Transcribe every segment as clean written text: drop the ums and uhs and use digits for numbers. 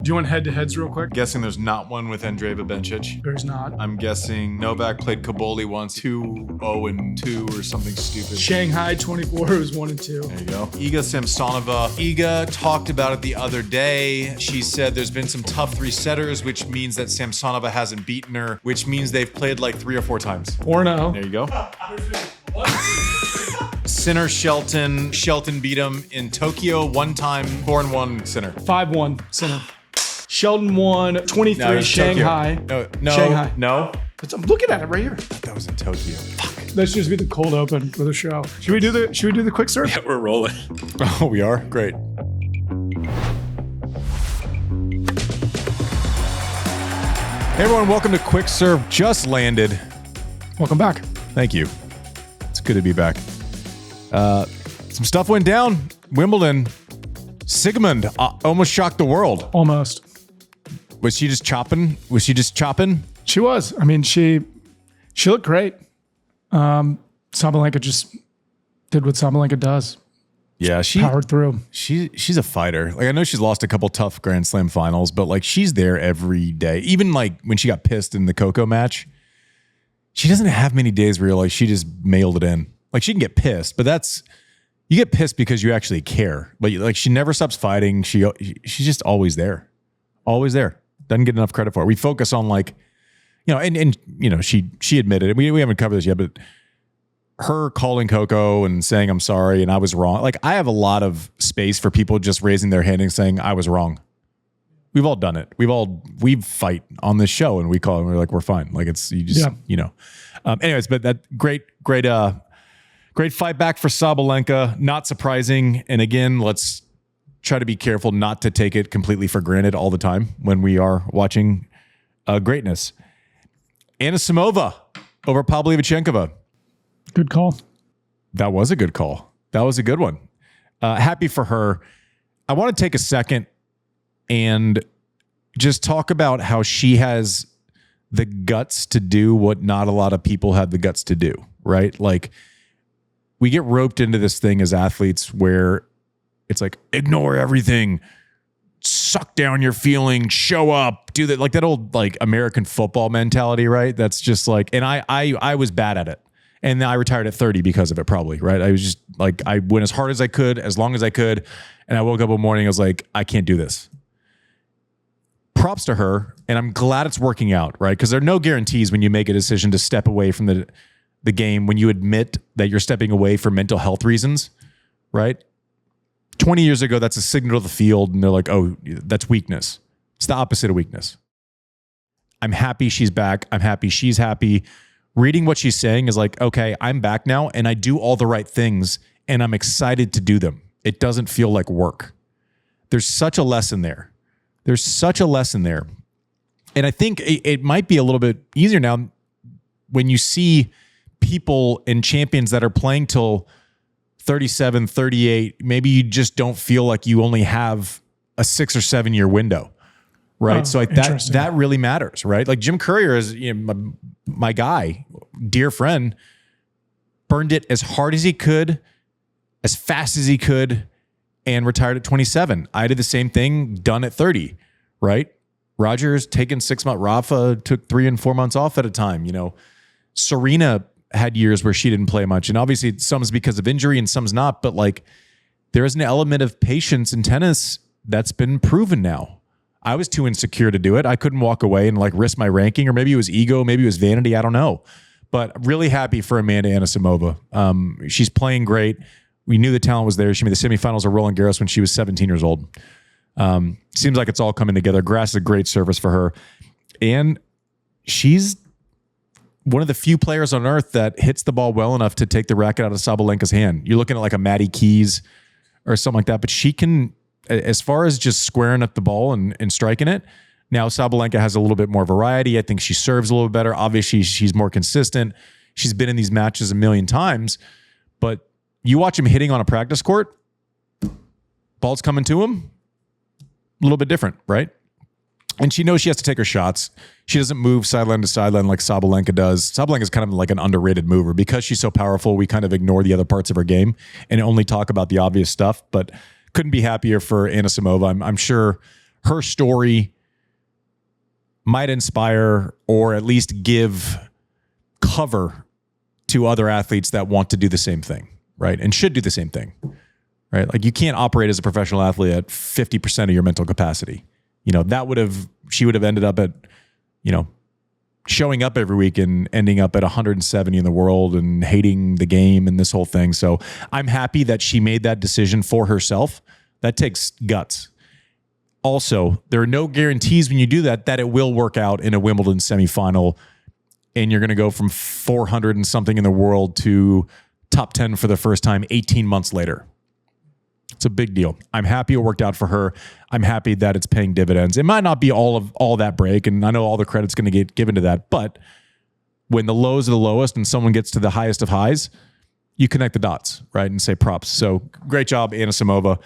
you want head-to-heads real quick? Guessing there's not one with Andreeva Bencic. There's not. I'm guessing Novak played Kaboli once, 2-0-2 or something stupid. Shanghai 24 was 1-2. There you go. Iga Samsonova. Iga talked about it the other day. She said there's been some tough 3-setters, which means that Samsonova hasn't beaten her, which means they've played like 3 or 4 times. 4-0. There you go. Sinner Shelton. Shelton beat him in Tokyo one time, 4-1 Sinner. 5-1 Sinner. Shelton won 23 No, Shanghai. No, Shanghai. no. I'm looking at it right here. I thought that was in Tokyo. Fuck. That should just be the cold open for the show. Should we do the quick serve? Yeah, we're rolling. Oh, we are? Great. Hey everyone, welcome to Quick Serve. Just landed. Welcome back. Thank you. It's good to be back. Some stuff went down. Wimbledon. Sigmund almost shocked the world. Almost. Was she just chopping? She was. I mean, she looked great. Sabalenka just did what Sabalenka does. Yeah, she powered through. She's a fighter. Like I know she's lost a couple tough Grand Slam finals, but like she's there every day. Even like when she got pissed in the Coco match, she doesn't have many days where you're like she just mailed it in. Like she can get pissed, but you get pissed because you actually care. But like she never stops fighting. She's just always there, always there. Doesn't get enough credit for it. We focus on like, you know, and you know she admitted it. We haven't covered this yet, but her calling Coco and saying I'm sorry and I was wrong. Like I have a lot of space for people just raising their hand and saying I was wrong. We've all done it. We fight on this show and we call it and we're like we're fine. Like it's you know. Anyways, but that great fight back for Sabalenka. Not surprising. And again, let's try to be careful not to take it completely for granted all the time when we are watching greatness. Anisimova over Pavlyuchenkova. Good call. That was a good call. That was a good one. Happy for her. I want to take a second and just talk about how she has the guts to do what not a lot of people have the guts to do, right? Like we get roped into this thing as athletes where it's like, ignore everything, suck down your feelings, show up, do that. Like that old like American football mentality, right? That's just like, and I was bad at it. And I retired at 30 because of it, probably, right? I was just like, I went as hard as I could, as long as I could. And I woke up one morning, I was like, I can't do this. Props to her. And I'm glad it's working out, right? Because there are no guarantees when you make a decision to step away from the game, when you admit that you're stepping away for mental health reasons, right? 20 years ago, that's a signal to the field. And they're like, oh, that's weakness. It's the opposite of weakness. I'm happy she's back. I'm happy she's happy. Reading what she's saying is like, okay, I'm back now and I do all the right things and I'm excited to do them. It doesn't feel like work. There's such a lesson there. And I think it might be a little bit easier now when you see people and champions that are playing till 37, 38, maybe you just don't feel like you only have a 6 or 7 year window. Right. So like that really matters, right? Like Jim Courier is my guy, dear friend, burned it as hard as he could, as fast as he could, and retired at 27. I did the same thing, done at 30, right? Roger's taken 6 months. Rafa took 3 and 4 months off at a time. You know, Serena had years where she didn't play much. And obviously some's because of injury and some's not. But like there is an element of patience in tennis that's been proven now. I was too insecure to do it. I couldn't walk away and like risk my ranking, or maybe it was ego, maybe it was vanity. I don't know. But really happy for Amanda Anisimova. She's playing great. We knew the talent was there. She made the semifinals of Roland Garros when she was 17 years old. Seems like it's all coming together. Grass is a great service for her. And she's one of the few players on earth that hits the ball well enough to take the racket out of Sabalenka's hand. You're looking at like a Maddie Keys or something like that, but she can, as far as just squaring up the ball and striking it. Now Sabalenka has a little bit more variety. I think she serves a little better. Obviously, she's more consistent. She's been in these matches a million times, but you watch him hitting on a practice court, ball's coming to him, a little bit different, right? And she knows she has to take her shots. She doesn't move sideline to sideline like Sabalenka does. Sabalenka is kind of like an underrated mover. Because she's so powerful, we kind of ignore the other parts of her game and only talk about the obvious stuff, but couldn't be happier for Anisimova. I'm sure her story might inspire or at least give cover to other athletes that want to do the same thing, right? And should do the same thing, right? Like you can't operate as a professional athlete at 50% of your mental capacity. You know, she would have ended up at, you know, showing up every week and ending up at 170 in the world and hating the game and this whole thing. So I'm happy that she made that decision for herself. That takes guts. Also, there are no guarantees when you do that it will work out in a Wimbledon semifinal and you're going to go from 400 and something in the world to top 10 for the first time 18 months later. It's a big deal. I'm happy it worked out for her. I'm happy that it's paying dividends. It might not be all that break, and I know all the credit's going to get given to that, but when the lows are the lowest and someone gets to the highest of highs, you connect the dots, right, and say props. So great job, Anisimova.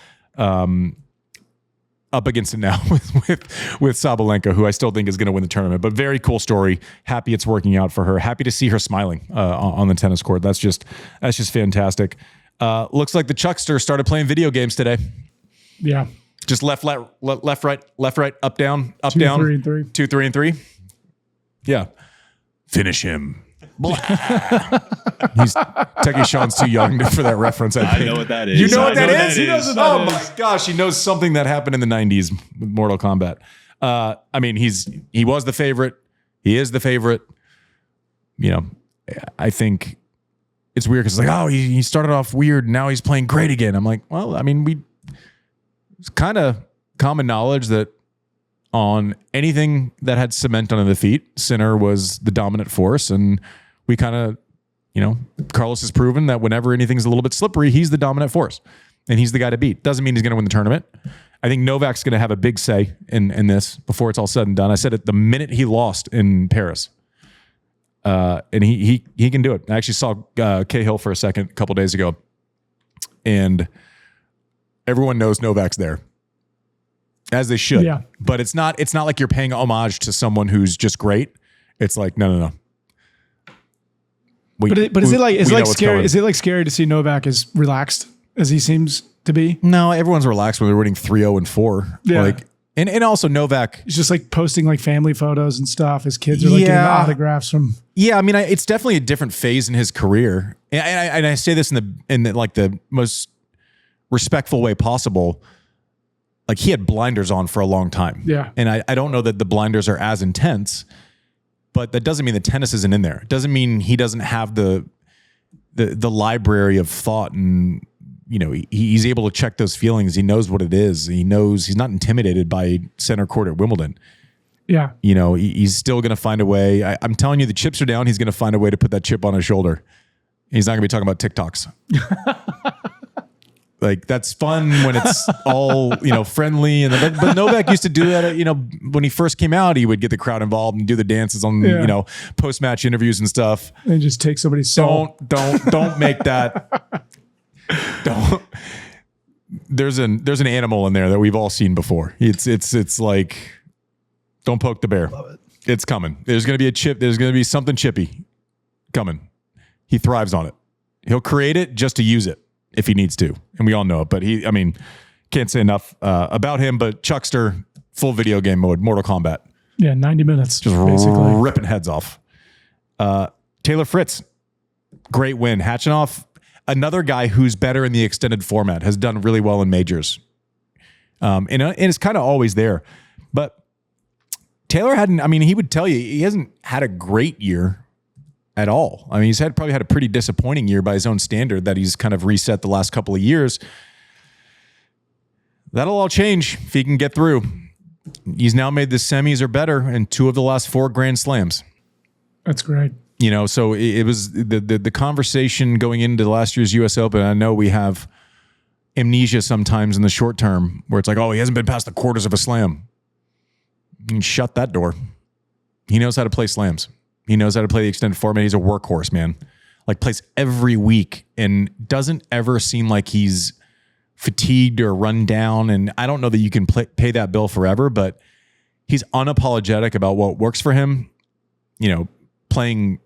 Up against it now with Sabalenka, who I still think is going to win the tournament. But very cool story. Happy it's working out for her. Happy to see her smiling on the tennis court. That's just fantastic. Looks like the Chuckster started playing video games today. Yeah. Just left, right, up, down, 2, down. 3, and 3. 2, 3, and 3. Yeah. Finish him. Techie Sean's too young for that reference. I know what that is. You know what that is? He knows what that Oh my gosh, he knows something that happened in the 90s with Mortal Kombat. I mean, he was the favorite. He is the favorite. You know, I think it's weird because it's like, oh, he started off weird. Now he's playing great again. I'm like, well, I mean, it's kind of common knowledge that on anything that had cement under the feet, Sinner was the dominant force. And we kind of, you know, Carlos has proven that whenever anything's a little bit slippery, he's the dominant force. And he's the guy to beat. Doesn't mean he's going to win the tournament. I think Novak's going to have a big say in this before it's all said and done. I said it the minute he lost in Paris. And he can do it. I actually saw Cahill for a second a couple days ago. And everyone knows Novak's there. As they should. Yeah. But it's not like you're paying homage to someone who's just great. It's like, no. But is it like scary? Is it like scary to see Novak as relaxed as he seems to be? No, everyone's relaxed when they're winning 3-0 and 4. Yeah. Like, and also Novak. He's just like posting like family photos and stuff. His kids are like getting autographs from. Yeah, I mean, it's definitely a different phase in his career, and I say this in the like the most respectful way possible. Like he had blinders on for a long time. Yeah. And I don't know that the blinders are as intense, but that doesn't mean the tennis isn't in there. It doesn't mean he doesn't have the library of thought and, you know, he's able to check those feelings. He knows what it is. He knows he's not intimidated by center court at Wimbledon. Yeah. You know, he's still going to find a way. I'm telling you, the chips are down. He's going to find a way to put that chip on his shoulder. He's not going to be talking about TikToks. Like that's fun when it's all, you know, friendly. But Novak used to do that, you know, when he first came out, he would get the crowd involved and do the dances on, you know, post-match interviews and stuff. And just take somebody's soul. Don't make that. Don't. There's an animal in there that we've all seen before. It's like, don't poke the bear. Love it. It's coming. There's going to be a chip. There's going to be something chippy coming. He thrives on it. He'll create it just to use it if he needs to. And we all know it, but can't say enough about him, but Chuckster, full video game mode, Mortal Kombat. Yeah, 90 minutes. Just basically ripping heads off. Taylor Fritz, great win. Khachanov, another guy who's better in the extended format, has done really well in majors. And it's kind of always there. But Taylor he would tell you, he hasn't had a great year at all. I mean, he's probably had a pretty disappointing year by his own standard that he's kind of reset the last couple of years. That'll all change if he can get through. He's now made the semis or better in 2 of the last 4 Grand Slams. That's great. You know, so it was the conversation going into last year's U.S. Open. I know we have amnesia sometimes in the short term where it's like, oh, he hasn't been past the quarters of a slam. You can shut that door. He knows how to play slams. He knows how to play the extended format. He's a workhorse, man. Like plays every week and doesn't ever seem like he's fatigued or run down. And I don't know that you can pay that bill forever, but he's unapologetic about what works for him. You know, playing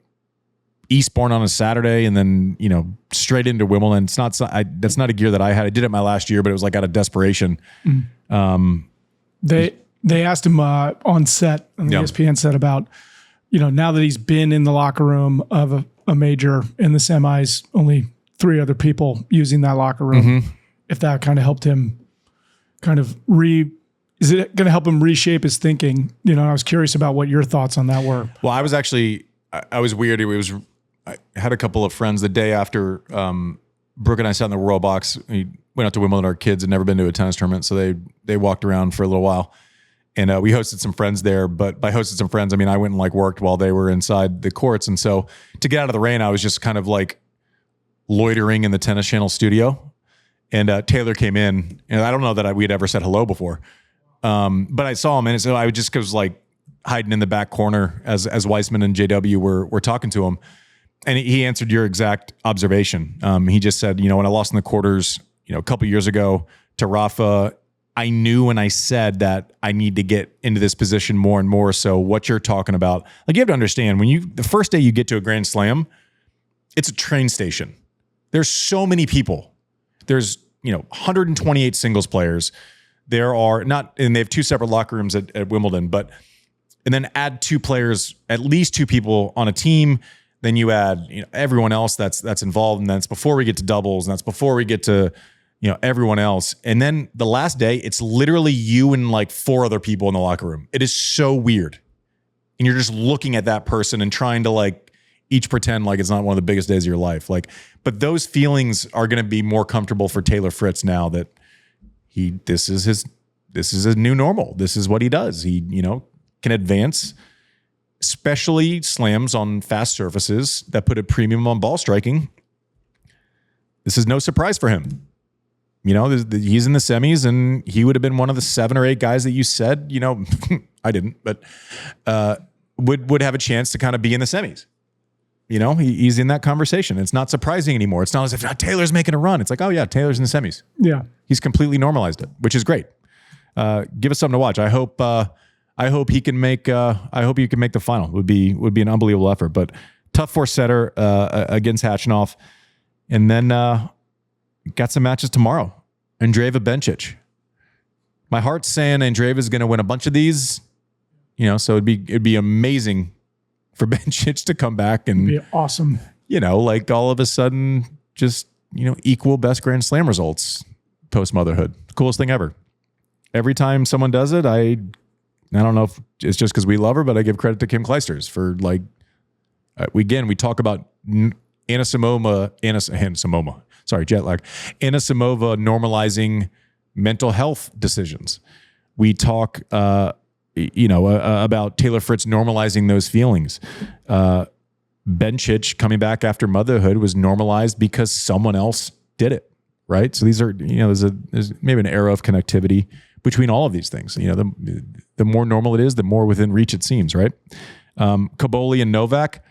Eastbourne on a Saturday and then, you know, straight into Wimbledon. It's not, that's not a gear that I had. I did it my last year, but it was like out of desperation. Yeah, They asked him on set, on the ESPN set about, now that he's been in the locker room of a major in the semis, only 3 other people using that locker room, if that kind of helped him is it going to help him reshape his thinking? I was curious about what your thoughts on that were. Well, I was weird. I had a couple of friends the day after Brooke and I sat in the Royal Box. We went out to Wimbledon. Our kids had never been to a tennis tournament, so they walked around for a little while. And we hosted some friends there, but by hosted some friends, I mean, I went and worked while they were inside the courts. And so to get out of the rain, I was just kind of loitering in the Tennis Channel studio. And Taylor came in, and I don't know that we had ever said hello before. But I saw him, and so I just was hiding in the back corner as Weissman and JW were talking to him. And he answered your exact observation. He just said, when I lost in the quarters, a couple years ago to Rafa, I knew when I said that I need to get into this position more and more. So what you're talking about, you have to understand the first day you get to a Grand Slam, it's a train station. There's so many people. There's, 128 singles players. There are and they have 2 separate locker rooms at Wimbledon, and then add 2 players, at least 2 people on a team. Then you add, everyone else that's involved. And that's before we get to doubles. And that's before we get to, everyone else. And then the last day, it's literally you and 4 other people in the locker room. It is so weird. And you're just looking at that person and trying to each pretend like it's not one of the biggest days of your life. But those feelings are going to be more comfortable for Taylor Fritz now that this is his new normal. This is what he does. He, can advance, especially slams on fast surfaces that put a premium on ball striking. This is no surprise for him. He's in the semis, and he would have been one of the 7 or 8 guys that you said, I didn't, but would have a chance to kind of be in the semis. He's in that conversation. It's not surprising anymore. It's not as if Taylor's making a run. It's oh yeah, Taylor's in the semis. Yeah, he's completely normalized it, which is great. Give us something to watch. I hope he can make the final. Would be an unbelievable effort. But tough 4-setter against Khachanov, and then got some matches tomorrow. Andreeva Bencic. My heart's saying Andreeva's going to win a bunch of these. So it'd be amazing for Bencic to come back and be awesome. All of a sudden, just equal best Grand Slam results post motherhood. Coolest thing ever. Every time someone does it, I don't know if it's just because we love her, but I give credit to Kim Clijsters for we talk about Anisimova. Sorry, jet lag. Anisimova normalizing mental health decisions. We talk, about Taylor Fritz normalizing those feelings. Bencic coming back after motherhood was normalized because someone else did it, right? So these are, there's maybe an era of connectivity between all of these things. The more normal it is, the more within reach it seems, right? Kaboli and Novak,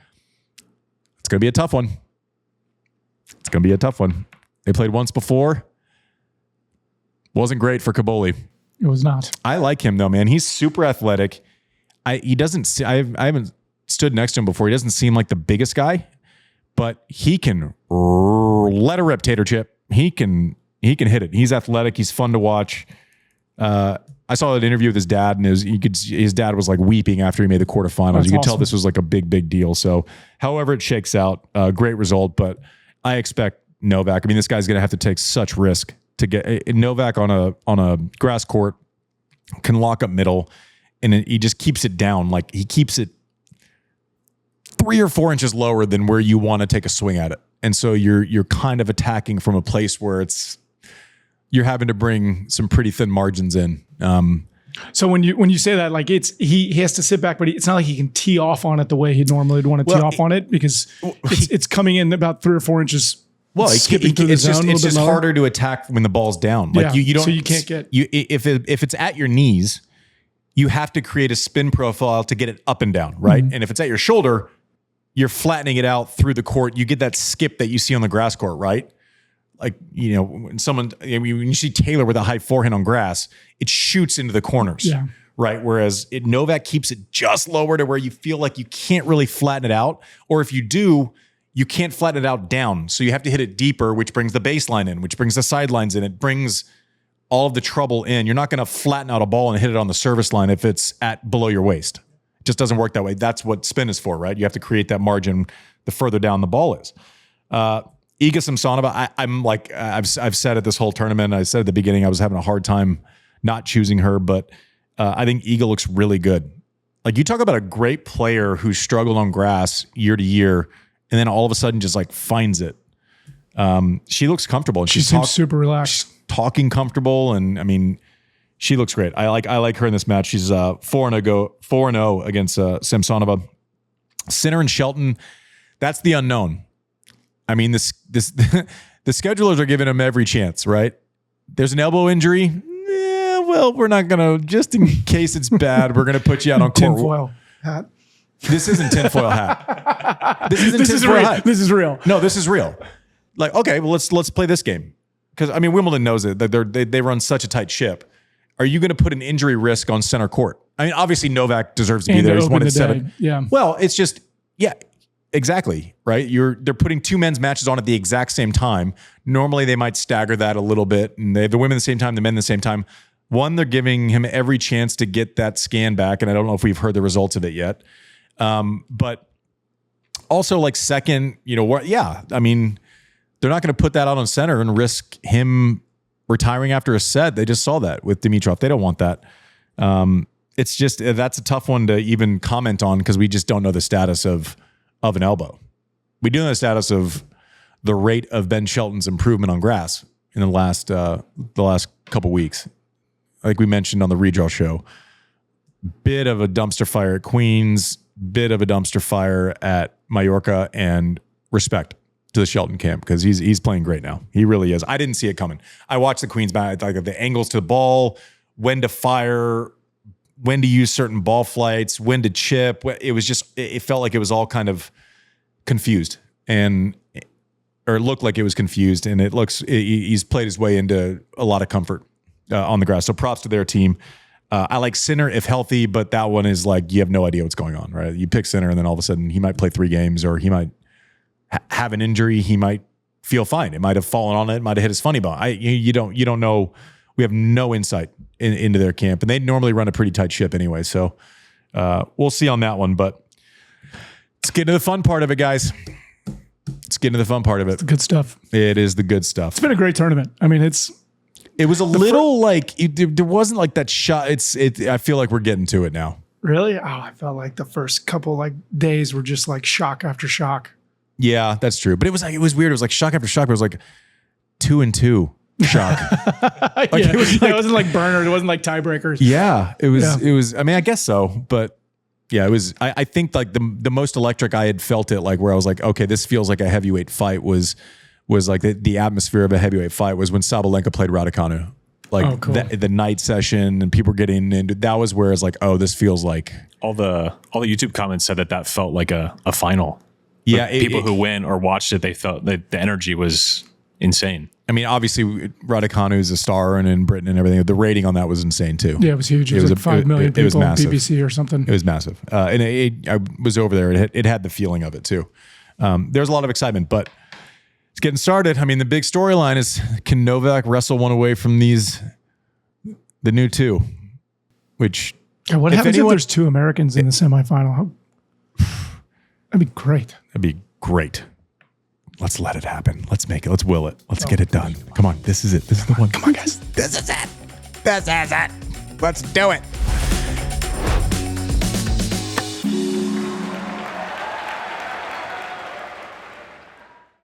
it's going to be a tough one. They played once before. Wasn't great for Kaboli. It was not. I like him though, man. He's super athletic. I haven't stood next to him before. He doesn't seem like the biggest guy, but he can let her rip, Tater Chip. He can hit it. He's athletic. He's fun to watch. I saw an interview with his dad, and his dad was weeping after he made the quarterfinals. That's you could tell this was a big deal. So, however it shakes out, great result. But I expect Novak. I mean, this guy's going to have to take such risk to get Novak on a grass court, can lock up middle, and he just keeps it down. He keeps it 3 or 4 inches lower than where you want to take a swing at it. And so you're kind of attacking from a place where you're having to bring some pretty thin margins in. So when you say that, he has to sit back, but it's not like he can tee off on it the way he normally would want to tee off on it, because it's coming in about 3 or 4 inches. Well, it's just harder to attack when the ball's down. You don't. So you can't get if it's at your knees, you have to create a spin profile to get it up and down, right? Mm-hmm. And if it's at your shoulder, you're flattening it out through the court. You get that skip that you see on the grass court, right? When you see Taylor with a high forehand on grass, it shoots into the corners, right? Whereas Novak keeps it just lower to where you feel like you can't really flatten it out, or if you do, you can't flatten it out down. So you have to hit it deeper, which brings the baseline in, which brings the sidelines in. It brings all of the trouble in. You're not going to flatten out a ball and hit it on the service line if it's at below your waist. It just doesn't work that way. That's what spin is for, right? You have to create that margin the further down the ball is. Iga Samsonova, I'm like, I've said it this whole tournament. I said at the beginning I was having a hard time not choosing her, but I think Iga looks really good. Like, you talk about a great player who struggled on grass year to year, and then all of a sudden just like finds it. She looks comfortable, and she seems super relaxed. She's talking comfortable, and I mean, she looks great. I like her in this match. She's 4-0 against Samsonova. Sinner and Shelton, that's the unknown. I mean, this the schedulers are giving him every chance, right? There's an elbow injury. Well, we're not gonna, just in case it's bad, we're gonna put you out on court. Tinfoil hat. This isn't tinfoil hat. This isn't tinfoil real. hat. This is real. No, this is real. Like, okay, well, let's play this game, because I mean, Wimbledon knows it, that they run such a tight ship. Are you going to put an injury risk on center court? I mean, obviously Novak deserves to be there. He's won at 7. Yeah. Well, it's just, yeah, exactly, right? They're putting 2 men's matches on at the exact same time. Normally they might stagger that a little bit, and they have the women at the same time, the men at the same time. One, they're giving him every chance to get that scan back, and I don't know if we've heard the results of it yet. But also, like, second, yeah, I mean, they're not going to put that out on center and risk him retiring after a set. They just saw that with Dimitrov. They don't want that. It's just, that's a tough one to even comment on, because we just don't know the status of an elbow. We do know the status of the rate of Ben Shelton's improvement on grass in the last couple weeks. Like we mentioned on the redraw show, bit of a dumpster fire at Queens, bit of a dumpster fire at Mallorca, and respect to the Shelton camp, because he's playing great now. He really is. I didn't see it coming. I watched the Queens match, like the angles to the ball, when to fire, when to use certain ball flights, when to chip. It was just, it felt like it was all kind of confused, or it looked like it was confused, and he's played his way into a lot of comfort on the grass. So props to their team. I like Sinner if healthy, but that one is like, you have no idea what's going on, right? You pick Sinner, and then all of a sudden he might play 3 games, or he might have an injury. He might feel fine. It might have fallen on it. Might have hit his funny bone. You don't know. We have no insight into their camp, and they normally run a pretty tight ship anyway. So we'll see on that one. But let's get into the fun part of it, guys. Let's get into the fun part of it. It's the good stuff. It is the good stuff. It's been a great tournament. I mean, it was a little like there wasn't like that shot. I feel like we're getting to it now. Really? Oh, I felt like the first couple days were just like shock after shock. Yeah, that's true. But it was weird. It was like shock after shock. But it was like 2-2 shock. Like, yeah, it wasn't like burner. It wasn't like tiebreakers. Yeah, it was. Yeah. It was. I mean, I guess so. But yeah, it was. I think like the most electric I had felt it, like where I was like, okay, this feels like a heavyweight fight, was like the atmosphere of a heavyweight fight was when Sabalenka played Roddick. Like cool. the night session, and people were getting into that. Was where it's like, oh, this feels like all the YouTube comments said that felt like a final. Yeah, people who went or watched it, they felt that the energy was insane. I mean, obviously, Raducanu is a star, and in Britain and everything, the rating on that was insane too. Yeah, it was huge. It was like 5 million people. It was massive. BBC or something. It was massive, and I was over there. It had the feeling of it too. There's a lot of excitement, but it's getting started. I mean, the big storyline is, can Novak wrestle one away from the new 2? Which what happens if there's 2 Americans in the semifinal? That'd be great. That'd be great. Let's let it happen. Let's make it. Let's will it. Let's get it done. Come on. This is it. This is the one. Come on, guys. This is it. This is it. Let's do it.